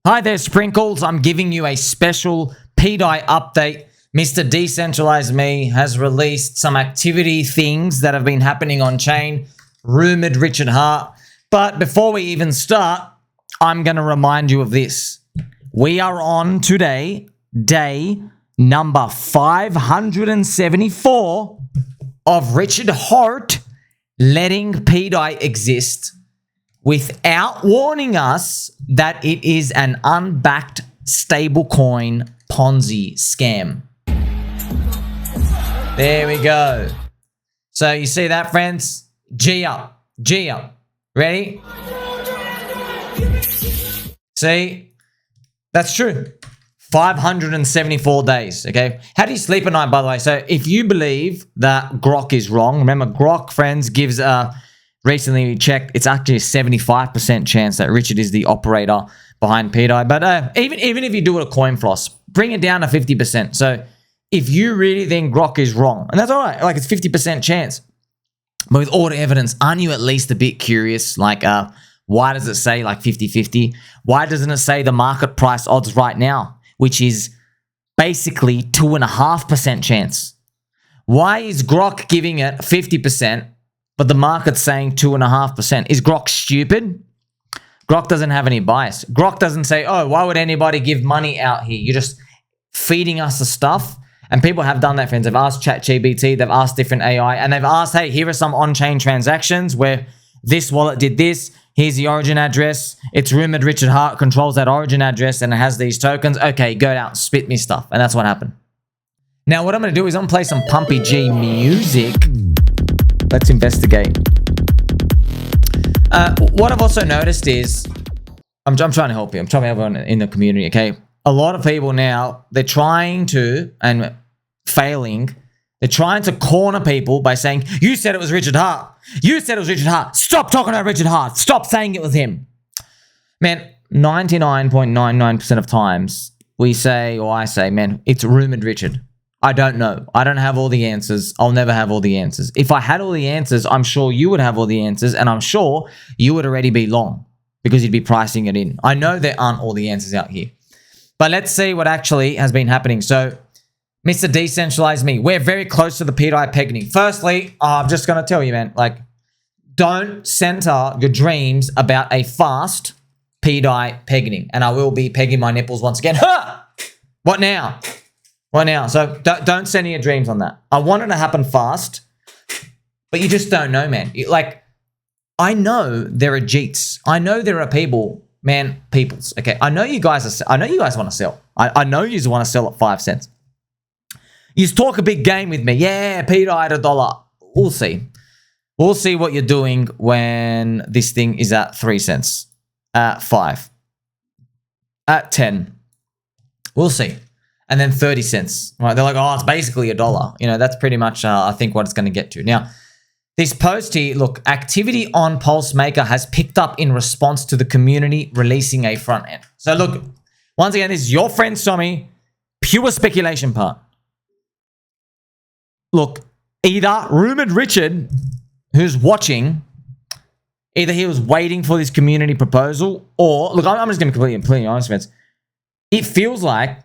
Hi there, Sprinkles. I'm giving you a special pDAI update. Mr. DcentralizeMe has released some activity things that have been happening on chain, rumored Richard Hart. But before we even start, I'm going to remind you of this. We are on today, day number 574 of Richard Hart letting pDAI exist without warning us that it is an unbacked stablecoin Ponzi scam. There we go. So you see that, friends? G up. G up. Ready? See? That's true. 574 days, okay? How do you sleep at night, by the way? So if you believe that Grok is wrong, remember Grok, friends, gives recently checked, it's actually a 75% chance that Richard is the operator behind pDAI. But even if you do it a coin floss, bring it down to 50%. So if you really think Grok is wrong, and that's all right, like it's 50% chance. But with all the evidence, aren't you at least a bit curious? Like, why does it say like 50-50? Why doesn't it say the market price odds right now, which is basically 2.5% chance? Why is Grok giving it 50%, but the market's saying 2.5%? Is Grok stupid? Grok doesn't have any bias. Grok doesn't say, oh, why would anybody give money out here? You're just feeding us the stuff. And people have done that, friends. They've asked ChatGPT, they've asked different AI, and they've asked, hey, here are some on-chain transactions where this wallet did this. Here's the origin address. It's rumored Richard Hart controls that origin address and it has these tokens. Okay, go out, spit me stuff. And that's what happened. Now, what I'm going to do is I'm going to play some Pumpy G music. Let's investigate. What I've also noticed is, I'm trying to help you. I'm trying to help everyone in the community, okay? A lot of people now, they're trying to, and failing, they're trying to corner people by saying, you said it was Richard Hart. You said it was Richard Hart. Stop talking about Richard Hart. Stop saying it was him. Man, 99.99% of times, we say, or I say, man, it's rumored Richard. I don't know. I don't have all the answers. I'll never have all the answers. If I had all the answers, I'm sure you would have all the answers, and I'm sure you would already be long because you'd be pricing it in. I know there aren't all the answers out here. But let's see what actually has been happening. So, Mr. DcentralizeMe, we're very close to the pDAI pegging. Firstly, I'm just going to tell you, man, like, don't center your dreams about a fast pDAI pegging. And I will be pegging my nipples once again. Ha! What now? What now? So, don't center your dreams on that. I want it to happen fast, but you just don't know, man. Like, I know there are jeets. I know there are people... Man, peoples. Okay, I know you guys want to sell. I know you want to sell at 5 cents. You talk a big game with me. Yeah, pDAI at $1. We'll see. We'll see what you're doing when this thing is at 3 cents, at 5, at 10. We'll see. And then 30 cents. Right? They're like, oh, it's basically $1. You know, that's pretty much, I think, what it's going to get to. Now, this post here, look, activity on Pulse Maker has picked up in response to the community releasing a front end. So look, once again, this is your friend Sommi, pure speculation part. Look, either rumored Richard, who's watching, either he was waiting for this community proposal, or, look, I'm just going to be completely honest, friends. It feels like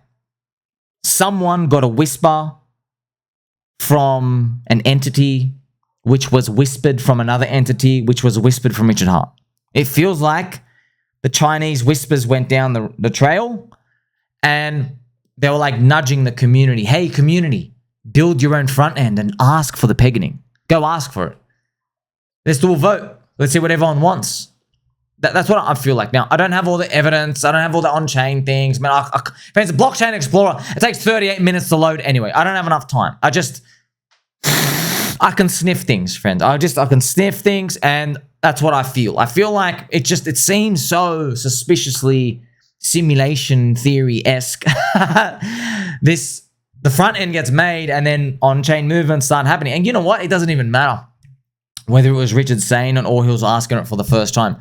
someone got a whisper from an entity which was whispered from another entity, which was whispered from Richard Hart. It feels like the Chinese whispers went down the trail and they were like nudging the community. Hey, community, build your own front end and ask for the pegging. Go ask for it. Let's do a vote. Let's see what everyone wants. That's what I feel like. Now, I don't have all the evidence. I don't have all the on-chain things. Man, friends, the Blockchain Explorer, it takes 38 minutes to load anyway. I don't have enough time. I can sniff things, friends. I can sniff things, and that's what I feel. I feel like it seems so suspiciously simulation theory-esque. The front end gets made, and then on-chain movements start happening. And you know what? It doesn't even matter whether it was Richard saying it or he was asking it for the first time.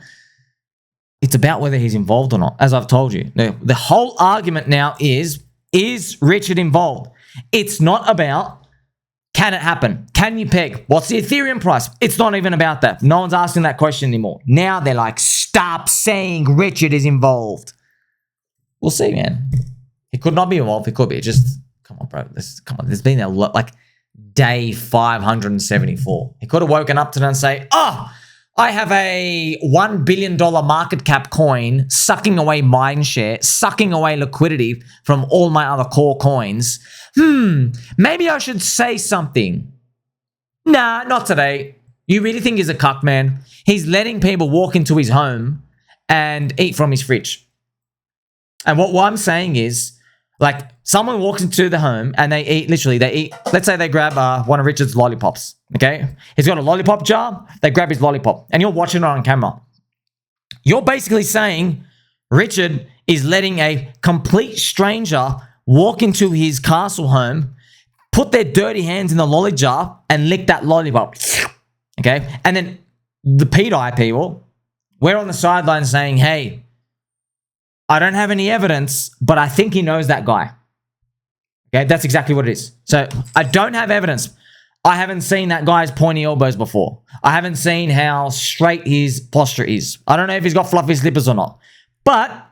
It's about whether he's involved or not, as I've told you. The whole argument now is Richard involved? It's not about, can it happen? Can you peg? What's the Ethereum price? It's not even about that. No one's asking that question anymore. Now they're like, stop saying Richard is involved. We'll see, man. He could not be involved. He could be. Just come on, bro. Come on. There's been a lot, like day 574. He could have woken up today and say, "Oh, I have a $1 billion market cap coin sucking away mine share, sucking away liquidity from all my other core coins. Maybe I should say something." Nah, not today. You really think he's a cuck, man? He's letting people walk into his home and eat from his fridge. And what I'm saying is, like, someone walks into the home and they eat, literally, they eat, let's say they grab one of Richard's lollipops, okay? He's got a lollipop jar, they grab his lollipop, and you're watching it on camera. You're basically saying Richard is letting a complete stranger walk into his castle home, put their dirty hands in the lolly jar, and lick that lollipop, okay? And then the pDAI people, we're on the sidelines saying, hey, I don't have any evidence, but I think he knows that guy. Okay, that's exactly what it is. So I don't have evidence. I haven't seen that guy's pointy elbows before. I haven't seen how straight his posture is. I don't know if he's got fluffy slippers or not. But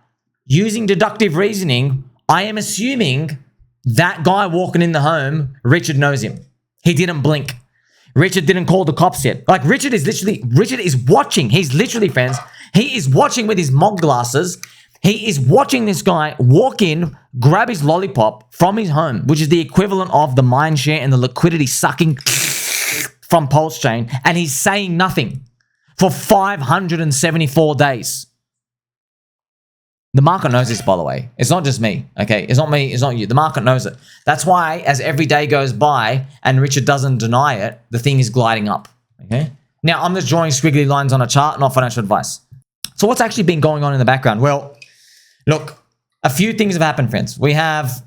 using deductive reasoning, I am assuming that guy walking in the home, Richard knows him. He didn't blink. Richard didn't call the cops yet. Like, Richard is watching. He's literally, friends, he is watching with his mog glasses. He is watching this guy walk in, grab his lollipop from his home, which is the equivalent of the mine share and the liquidity sucking from Pulse Chain, and he's saying nothing for 574 days. The market knows this, by the way. It's not just me, okay? It's not me, it's not you. The market knows it. That's why, as every day goes by and Richard doesn't deny it, the thing is gliding up, okay? Now, I'm just drawing squiggly lines on a chart, not financial advice. So what's actually been going on in the background? Well, look, a few things have happened, friends. We have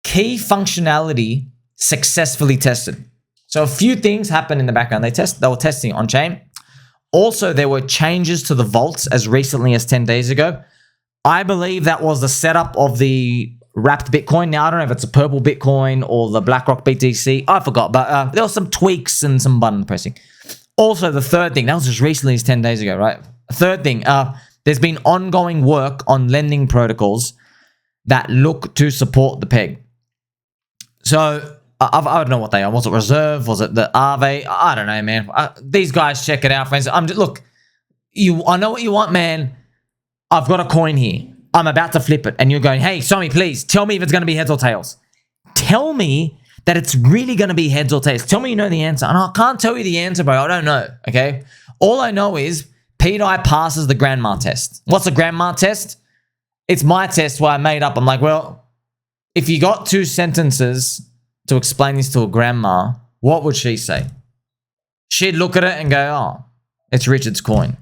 key functionality successfully tested. So a few things happened in the background. They were testing on-chain. Also, there were changes to the vaults as recently as 10 days ago. I believe that was the setup of the wrapped Bitcoin. Now, I don't know if it's a purple Bitcoin or the BlackRock BTC. I forgot, but there were some tweaks and some button pressing. Also, the third thing, that was as recently as 10 days ago, right? Third thing, there's been ongoing work on lending protocols that look to support the PEG. So, I don't know what they are. Was it Reserve? Was it the Aave? I don't know, man. These guys, check it out, friends. Look, I know what you want, man. I've got a coin here. I'm about to flip it. And you're going, hey, Sommi, please, tell me if it's going to be heads or tails. Tell me that it's really going to be heads or tails. Tell me you know the answer. And I can't tell you the answer, bro. I don't know, okay? All I know is pDAI passes the grandma test. What's a grandma test? It's my test where I made up. I'm like, well, if you got 2 sentences to explain this to a grandma, what would she say? She'd look at it and go, oh, it's Richard's coin.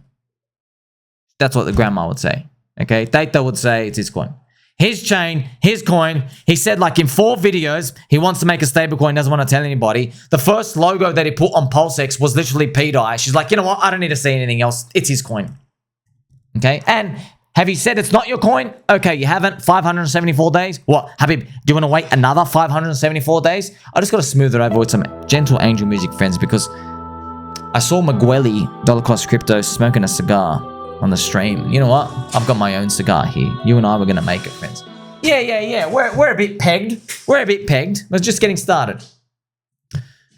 That's what the grandma would say, okay? Theta would say it's his coin. His chain, his coin. He said, like, in 4 videos, he wants to make a stable coin, doesn't want to tell anybody. The first logo that he put on PulseX was literally pDAI. She's like, you know what? I don't need to see anything else. It's his coin, okay? And have you said it's not your coin? Okay, you haven't. 574 days. What, Habib, do you want to wait another 574 days? I just got to smooth it over with some gentle angel music, friends, because I saw Migueli, DollarCostCrypto, smoking a cigar on the stream. You know what? I've got my own cigar here. You and I were going to make it, friends. Yeah. We're a bit pegged. We're a bit pegged. We're just getting started.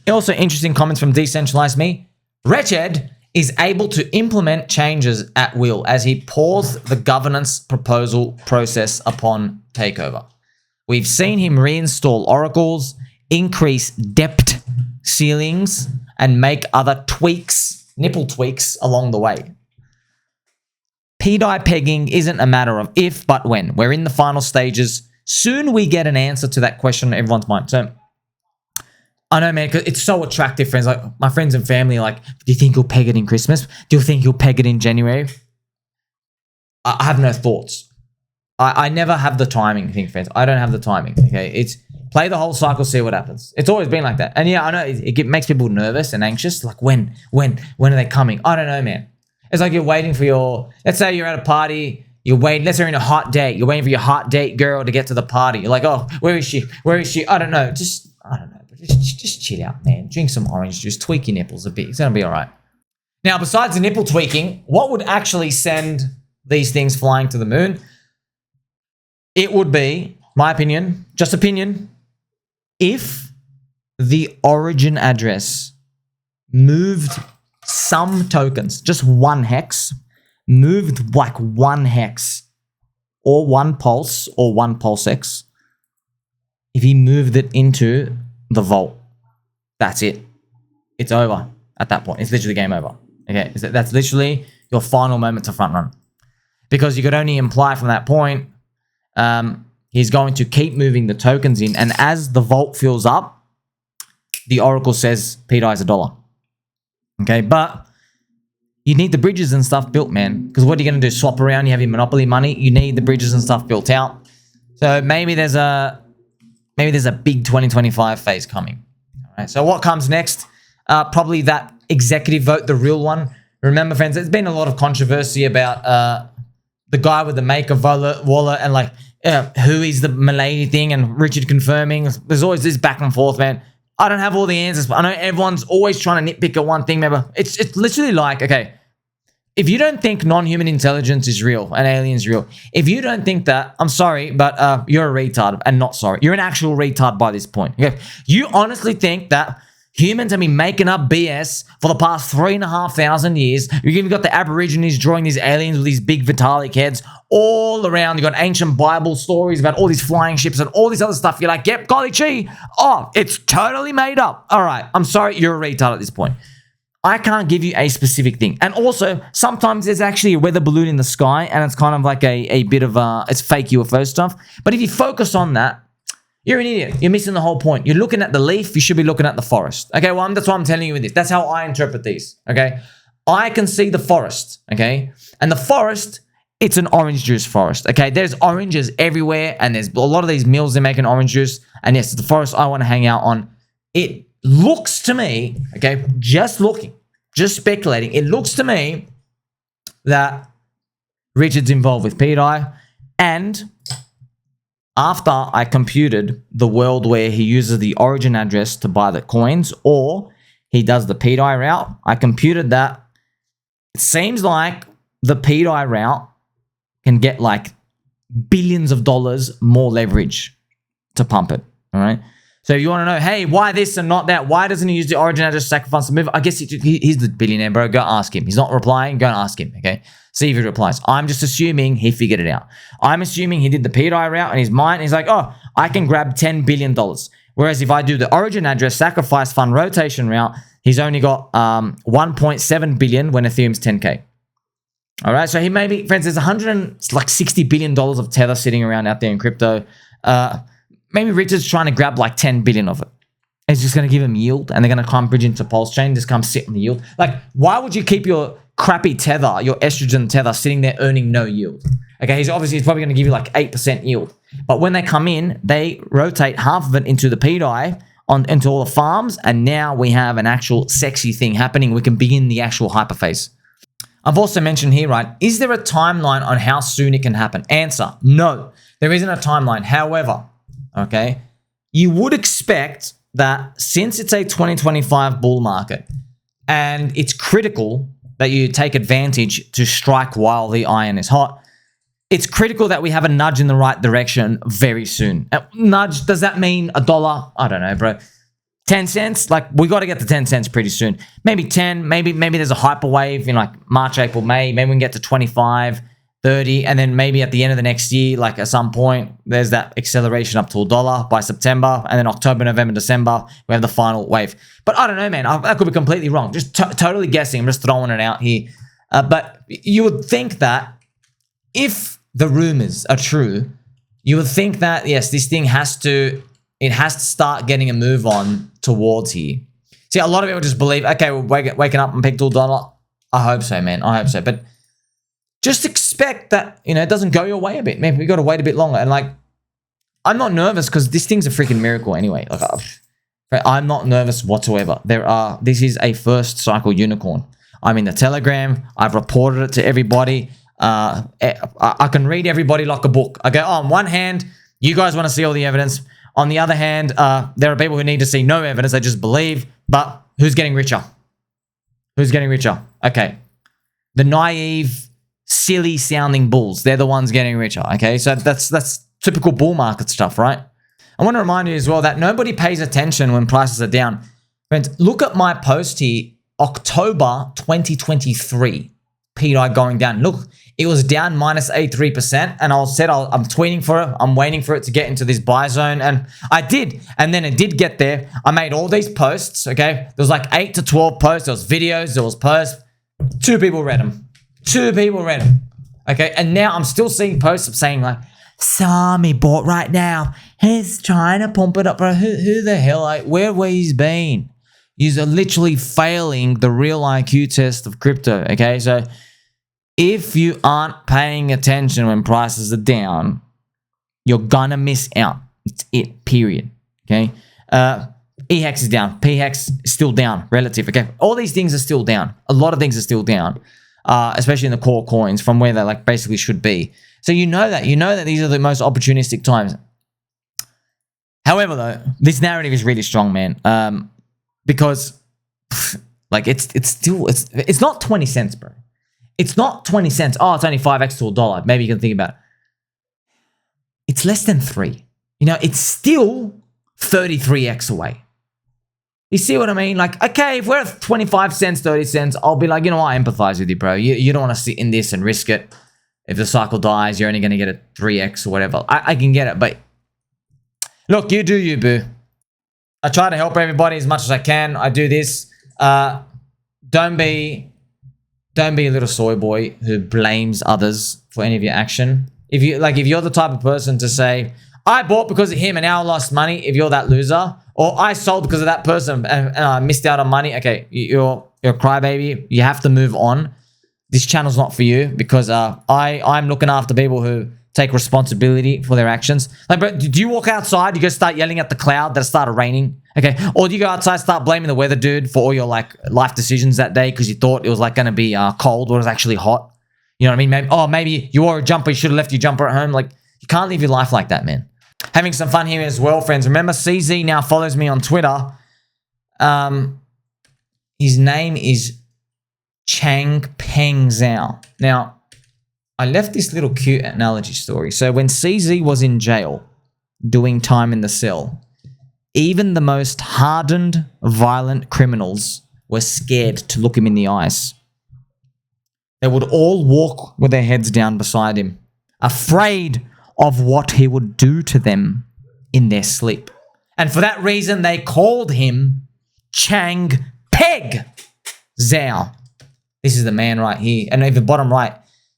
Also, interesting comments from DcentralizeMe. Richard is able to implement changes at will as he paused the governance proposal process upon takeover. We've seen him reinstall oracles, increase depth ceilings, and make other tweaks, nipple tweaks along the way. pDAI pegging isn't a matter of if, but when. We're in the final stages. Soon we get an answer to that question on everyone's mind. So, I know, man, because it's so attractive, friends. Like, my friends and family are like, do you think you'll peg it in Christmas? Do you think you'll peg it in January? I have no thoughts. I never have the timing thing, friends. I don't have the timing, okay? It's play the whole cycle, see what happens. It's always been like that. And yeah, I know it makes people nervous and anxious. Like, when are they coming? I don't know, man. It's like you're waiting for your, let's say you're at a party, let's say you're in a hot date, you're waiting for your hot date girl to get to the party. You're like, oh, where is she? I don't know. Just chill out, man. Drink some orange juice, tweak your nipples a bit. It's going to be all right. Now, besides the nipple tweaking, what would actually send these things flying to the moon? it would be, my opinion, just opinion, if the origin address moved some tokens, just one hex, moved like one hex or one pulse X, if he moved it into the vault, that's it. It's over at that point. It's literally game over. Okay, that's literally your final moment to front run. Because you could only imply from that point, he's going to keep moving the tokens in, and as the vault fills up, the oracle says pDAI is $1. Okay, but you need the bridges and stuff built, man. Because what are you going to do? Swap around? You have your monopoly money. You need the bridges and stuff built out. So maybe there's a big 2025 phase coming. All right. So what comes next? Probably that executive vote, the real one. Remember, friends, there's been a lot of controversy about the guy with the maker wallet and like who is the Milady thing and Richard confirming. There's always this back and forth, man. I don't have all the answers, but I know everyone's always trying to nitpick at one thing. Remember, it's literally like, okay, if you don't think non-human intelligence is real and aliens real, if you don't think that, I'm sorry, but you're a retard and not sorry. You're an actual retard by this point. Okay, you honestly think that humans have been making up BS for the past 3,500 years. You've even got the Aborigines drawing these aliens with these big Vitalik heads all around. You've got ancient Bible stories about all these flying ships and all this other stuff. You're like, yep, golly gee. Oh, it's totally made up. All right, I'm sorry, you're a retard at this point. I can't give you a specific thing. And also, sometimes there's actually a weather balloon in the sky and it's kind of like a bit of it's fake UFO stuff. But if you focus on that, you're an idiot. You're missing the whole point. You're looking at the leaf. You should be looking at the forest. Okay, well, that's why I'm telling you with this. That's how I interpret these, okay? I can see the forest, okay? And the forest, it's an orange juice forest, okay? There's oranges everywhere, and there's a lot of these mills, they're making orange juice. And yes, it's the forest I want to hang out on. It looks to me, okay, just looking, just speculating, it looks to me that Richard's involved with pDAI, and after I computed the world where he uses the origin address to buy the coins or he does the pDAI route, I computed that it seems like the pDAI route can get like billions of dollars more leverage to pump it, all right? So if you want to know, hey, why this and not that? Why doesn't he use the origin address to sacrifice the move? I guess he's the billionaire, bro. Go ask him. He's not replying. Go and ask him, okay? See if he replies. I'm just assuming he figured it out. I'm assuming he did the pDAI route in his mind. He's like, oh, I can grab $10 billion. Whereas if I do the origin address sacrifice fund rotation route, he's only got 1.7 billion when Ethereum's 10K. All right, so he maybe, friends, there's $160 billion of tether sitting around out there in crypto. Maybe Richard's trying to grab like 10 billion of it. It's just going to give him yield and they're going to come bridge into Pulse Chain, just come sit in the yield. Like, why would you keep your crappy tether, your estrogen tether, sitting there earning no yield? Okay, he's probably going to give you like 8% yield. But when they come in, they rotate half of it into the pDAI, into all the farms, and now we have an actual sexy thing happening. We can begin the actual hyperphase. I've also mentioned here, right, is there a timeline on how soon it can happen? Answer, no, there isn't a timeline. However, okay, you would expect that since it's a 2025 bull market and it's critical that you take advantage to strike while the iron is hot, it's critical that we have a nudge in the right direction very soon. Nudge, does that mean $1? I don't know, bro. 10 cents? Like, we got to get to 10 cents pretty soon. Maybe 10, maybe there's a hyper wave in like March, April, May. Maybe we can get to 25. 30, and then maybe at the end of the next year, like at some point, there's that acceleration up to $1 by September, and then October, November, December, we have the final wave. But I don't know, man. I could be completely wrong. Just totally guessing. I'm just throwing it out here. But you would think that if the rumors are true, you would think that, yes, this thing has to start getting a move on towards here. See, a lot of people just believe, okay, we're waking up and pegged to $1. I hope so, man. I hope so. But just expect that, you know, it doesn't go your way a bit. Maybe we got to wait a bit longer. And like, I'm not nervous because this thing's a freaking miracle anyway. Like, I'm not nervous whatsoever. This is a first cycle unicorn. I'm in the Telegram. I've reported it to everybody. I can read everybody like a book. I go, oh, on one hand, you guys want to see all the evidence. On the other hand, there are people who need to see no evidence. They just believe. But who's getting richer? Who's getting richer? Okay. The naive, silly sounding bulls, they're the ones getting richer. Okay, so that's typical bull market stuff, right? I want to remind you as well that nobody pays attention when prices are down. Friends, look at my post here, October 2023, pDAI going down. Look, it was down minus 83%, and I'm tweeting for it. I'm waiting for it to get into this buy zone, and I did. And then it did get there. I made all these posts, okay? There was like 8 to 12 posts. There was videos, there was posts. 2 people read them. 2 people read them, okay? And now I'm still seeing posts of saying like, Sommi bought right now. He's trying to pump it up. Bro, who the hell, like, where he's been? He's literally failing the real IQ test of crypto, okay? So if you aren't paying attention when prices are down, you're gonna miss out. It's it, period, okay? EHEX is down. PHEX is still down, relative, okay? All these things are still down. A lot of things are still down, especially in the core coins from where they like basically should be. So you know that these are the most opportunistic times. However, though, this narrative is really strong, man. Because like it's not 20 cents, bro. It's not 20 cents. Oh, it's only 5x to $1. Maybe you can think about it. It's less than 3. You know, it's still 33x away. You see what I mean? Like, okay, if we're at 25 cents, 30 cents, I'll be like, you know what, I empathize with you, bro. You don't want to sit in this and risk it. If the cycle dies, you're only going to get a 3x or whatever. I can get it, but look, you do you, boo. I try to help everybody as much as I can. I do this. Don't be a little soy boy who blames others for any of your action. If you're the type of person to say, I bought because of him and now I lost money, if you're that loser, or I sold because of that person and I missed out on money, okay, you're a crybaby. You have to move on. This channel's not for you because I'm looking after people who take responsibility for their actions. Like, bro, do you walk outside, you go start yelling at the cloud that it started raining? Okay. Or do you go outside, start blaming the weather dude for all your like life decisions that day because you thought it was like going to be cold or it was actually hot? You know what I mean? Maybe you wore a jumper, you should have left your jumper at home. Like, you can't live your life like that, man. Having some fun here as well, friends. Remember, CZ now follows me on Twitter. His name is ChangPEG Zhao. Now, I left this little cute analogy story. So when CZ was in jail, doing time in the cell, even the most hardened, violent criminals were scared to look him in the eyes. They would all walk with their heads down beside him, afraid of what he would do to them in their sleep. And for that reason, they called him ChangPEG Zhao. This is the man right here. And at the bottom right,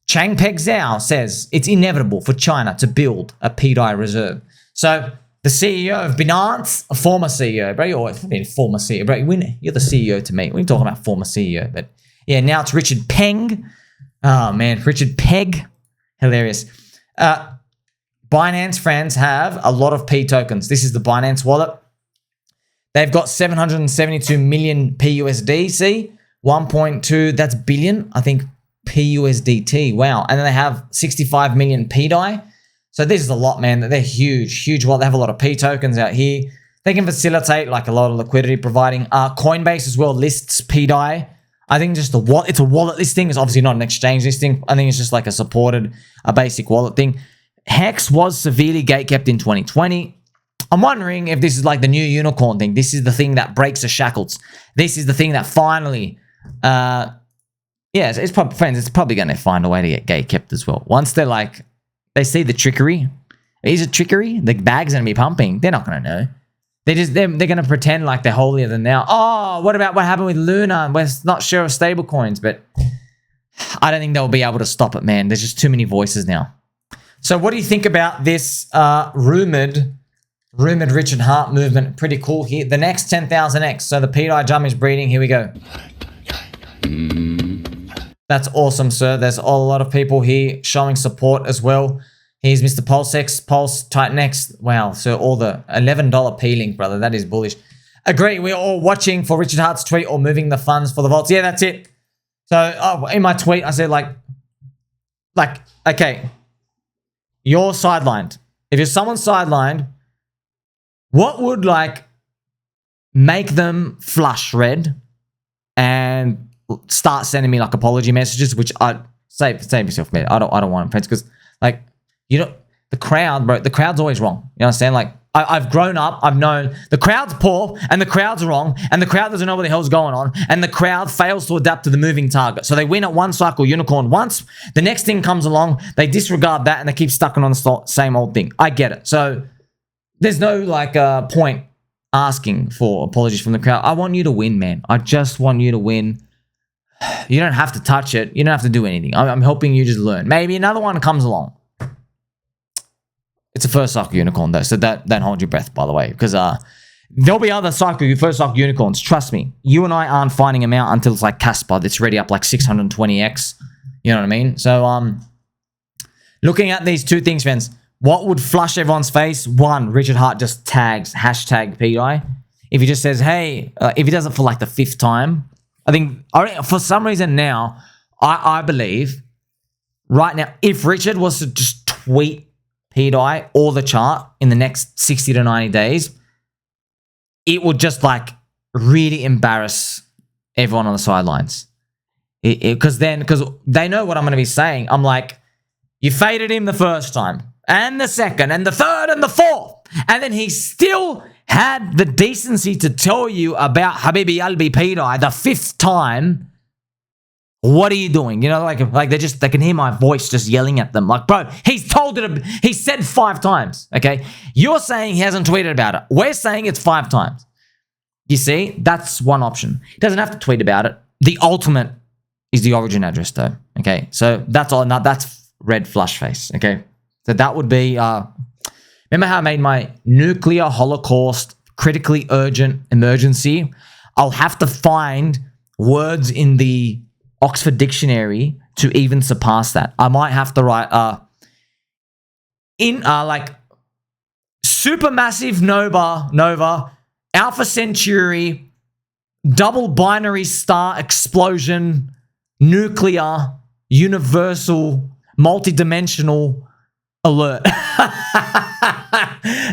ChangPEG Zhao says it's inevitable for China to build a pDAI reserve. So the CEO of Binance, a former CEO, bro, you're a former CEO, bro. You're the CEO to me. We're talking about former CEO, but yeah, now it's Richard Peng. Oh man, Richard Peg, hilarious. Binance friends have a lot of pTokens. This is the Binance wallet. They've got 772 million PUSD. See, 1.2. That's billion, I think. PUSDT. Wow. And then they have 65 million pDAI. So this is a lot, man. They're huge wallet. They have a lot of pTokens out here. They can facilitate like a lot of liquidity providing. Coinbase as well lists pDAI. I think just it's a wallet listing. It's obviously not an exchange listing. I think it's just like a basic wallet thing. Hex was severely gatekept in 2020. I'm wondering if this is like the new unicorn thing. This is the thing that breaks the shackles. This is the thing that finally, it's probably, friends, it's probably going to find a way to get gatekept as well. Once they see the trickery. Is it trickery? The bag's going to be pumping. They're not going to know. They're going to pretend like they're holier than thou. Oh, what about what happened with Luna? We're not sure of stable coins, but I don't think they'll be able to stop it, man. There's just too many voices now. So what do you think about this rumored Richard Heart movement? Pretty cool here. The next 10,000x. So the pDAI jump is breeding. Here we go. That's awesome, sir. There's a lot of people here showing support as well. Here's Mr. PulseX, Pulse, Titan X. Wow, so all the $11 P-Link, brother. That is bullish. Agree, we're all watching for Richard Hart's tweet or moving the funds for the vaults. Yeah, that's it. So in my tweet, I said like, okay, you're sidelined. If you're someone sidelined, what would like make them flush red and start sending me like apology messages, which I save yourself, man. I don't want them, friends, because like, you know, the crowd, bro, the crowd's always wrong. You understand? Like, I've grown up, I've known the crowd's poor and the crowd's wrong and the crowd doesn't know what the hell's going on and the crowd fails to adapt to the moving target. So they win at one cycle unicorn once, the next thing comes along, they disregard that and they keep stuck on the same old thing. I get it. So there's no like point asking for apologies from the crowd. I want you to win, man. I just want you to win. You don't have to touch it. You don't have to do anything. I'm helping you just learn. Maybe another one comes along. It's a first cycle unicorn though, so don't hold your breath, by the way, because there'll be other first cycle unicorns. Trust me, you and I aren't finding them out until it's like Casper that's already up like 620x. You know what I mean? So looking at these two things, friends, what would flush everyone's face? One, Richard Hart just tags hashtag pDAI. If he just says, hey, if he does it for like the 5th time, I think for some reason now, I believe right now, if Richard was to just tweet pDAI or the chart in the next 60 to 90 days, it would just like really embarrass everyone on the sidelines. Because they know what I'm going to be saying. I'm like, you faded him the first time and the second and the third and the fourth. And then he still had the decency to tell you about Habibi Albi pDAI the 5th time. What are you doing? You know, like they can hear my voice just yelling at them. Like, bro, he's told it. He said 5 times. Okay, you're saying he hasn't tweeted about it. We're saying it's 5 times. You see, that's one option. He doesn't have to tweet about it. The ultimate is the origin address, though. Okay, so that's all. Now that's red flush face. Okay, so that would be. Remember how I made my nuclear holocaust critically urgent emergency? I'll have to find words in the Oxford Dictionary to even surpass that. I might have to write like supermassive nova Alpha Centauri double binary star explosion nuclear universal multidimensional alert.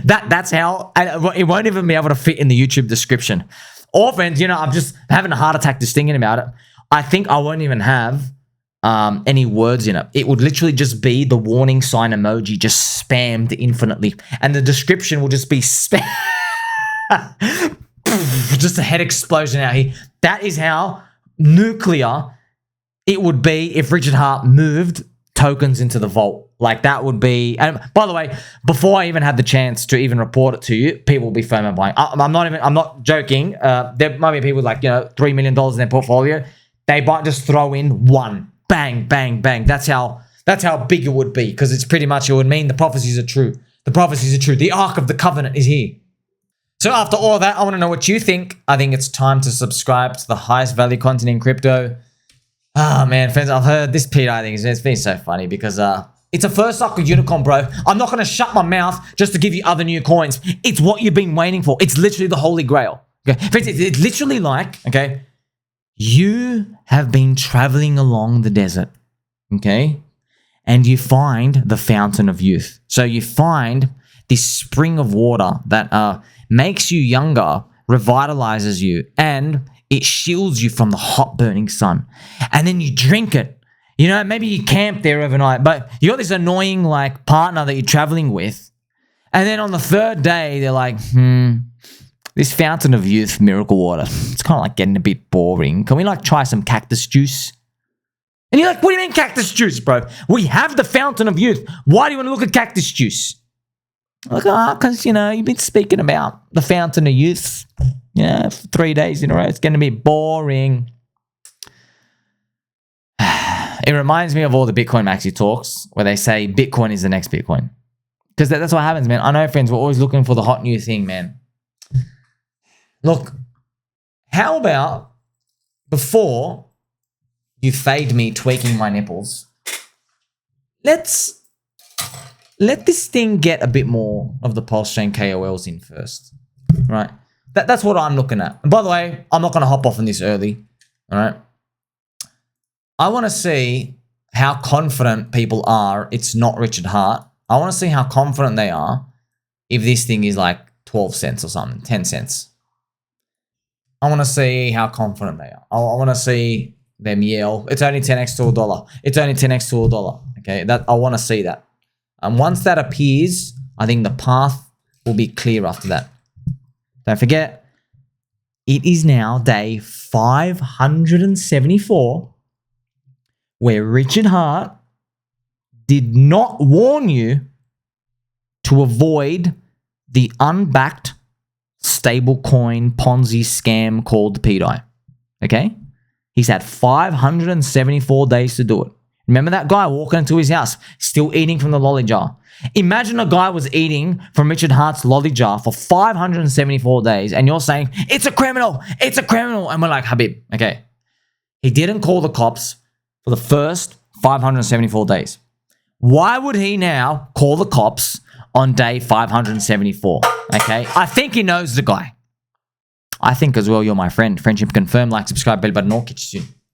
That's how, and it won't even be able to fit in the YouTube description. Or friends, you know, I'm just having a heart attack just thinking about it. I think I won't even have any words in it. It would literally just be the warning sign emoji just spammed infinitely. And the description will just be spam. Just a head explosion out here. That is how nuclear it would be if Richard Hart moved tokens into the vault. Like that would be, and by the way, before I even had the chance to even report it to you, people will be FOMO buying. I'm not joking. There might be people with like, you know, $3 million in their portfolio. They might just throw in one, bang, bang, bang. That's how big it would be, because it's pretty much, it would mean the prophecies are true. The prophecies are true. The Ark of the Covenant is here. So after all of that, I want to know what you think. I think it's time to subscribe to the highest value content in crypto. Ah, man, friends, I've heard this pDAI thing. It's been so funny because it's a first cycle unicorn, bro. I'm not going to shut my mouth just to give you other new coins. It's what you've been waiting for. It's literally the holy grail. Okay, friends, it's literally like, okay, you have been traveling along the desert, okay, and you find the fountain of youth. So you find this spring of water that makes you younger, revitalizes you, and it shields you from the hot burning sun. And then you drink it. You know, maybe you camp there overnight, but you got this annoying like partner that you're traveling with. And then on the 3rd day, they're like, this fountain of youth miracle water, it's kind of like getting a bit boring. Can we like try some cactus juice? And you're like, what do you mean cactus juice, bro? We have the fountain of youth. Why do you want to look at cactus juice? Like, because, you know, you've been speaking about the fountain of youth, yeah, for 3 days in a row. It's going to be boring. It reminds me of all the Bitcoin Maxi talks where they say Bitcoin is the next Bitcoin. Because that's what happens, man. I know, friends, we're always looking for the hot new thing, man. Look, how about before you fade me tweaking my nipples, let this thing get a bit more of the Pulse Chain KOLs in first, right? That's what I'm looking at. And by the way, I'm not going to hop off on this early, all right? I want to see how confident people are it's not Richard Hart. I want to see how confident they are if this thing is like 12 cents or something, 10 cents. I want to see how confident they are. I want to see them yell, it's only 10x to $1. It's only 10x to $1. Okay, I want to see that. And once that appears, I think the path will be clear after that. Don't forget, it is now day 574 where Richard Hart did not warn you to avoid the unbacked stablecoin Ponzi scam called pDAI. Okay? He's had 574 days to do it. Remember that guy walking into his house, still eating from the lolly jar. Imagine a guy was eating from Richard Hart's lolly jar for 574 days and you're saying, it's a criminal, it's a criminal. And we're like, Habib, okay. He didn't call the cops for the first 574 days. Why would he now call the cops on day 574? Okay, I think he knows the guy. I think as well you're my friend. Friendship confirmed. Like, subscribe, bell button, all. Catch you soon.